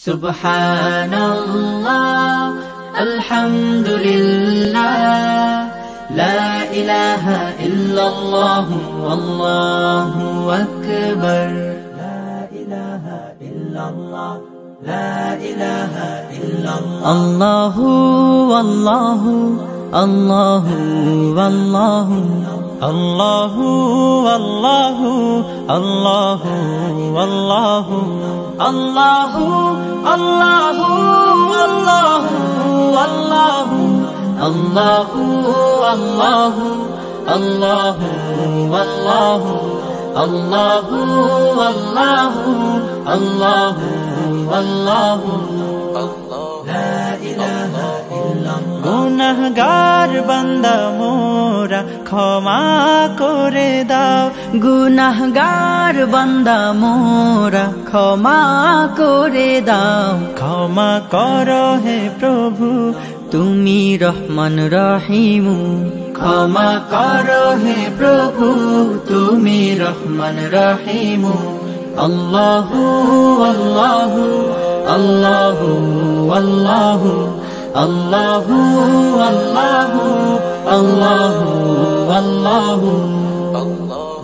সুবহানাল্লাহ আলহামদুলিল্লাহ লা ইলাহা ইল্লাল্লাহু আল্লাহু আকবার লা ইলাহা ইল্লাল্লাহ লা ইলাহা ইল্লাল্লাহ আল্লাহু আল্লাহু আল্লাহু আল্লাহু আল্লাহু আল্লাহু আল্লাহু আল্লাহু আল্লাহু আল্লাহু আল্লাহু আল্লাহু আল্লাহু আল্লাহু আল্লাহু আল্লাহু আল্লাহু আল্লাহু আল্লাহু লা ইলাহা ইল্লাল্লাহ গুনাহগার বান্দা মোরা ক্ষমা করে দাও গুনাহগার বান্দা মোরা ক্ষমা করে দাও ক্ষমা করো হে প্রভু তুমি রহমান রহিম ক্ষমা করো হে প্রভু তুমি রহমান রহিম আল্লাহু আল্লাহু আল্লাহু আল্লাহু আল্লাহু আল্লাহু আল্লাহু আল্লাহু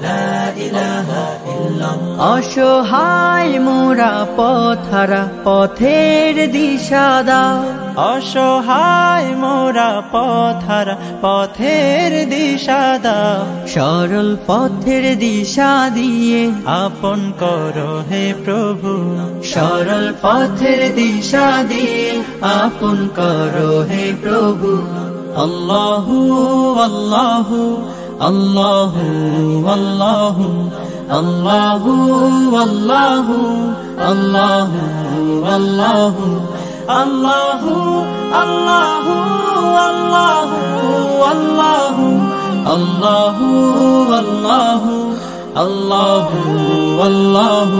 লা ইলাহা ইল্লাল্লাহ অসহায় মোরা পথহারা পথের দিশা দাও অসহায় মোরা পথহারা পথের দিশা দাও সরল পথের দিশা দিয়ে আপন করো হে প্রভু সরল পথের দিশা দিয়ে আপন করো হে প্রভু আল্লাহু আল্লাহু আল্লাহু আল্লাহু আল্লাহু আল্লাহু আল্লাহু আল্লাহু আল্লাহু আল্লাহু আল্লাহু আল্লাহু আল্লাহু আল্লাহু আল্লাহু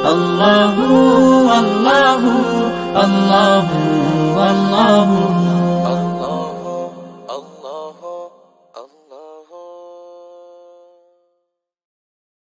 আল্লাহু আল্লাহু আল্লাহু আল্লাহু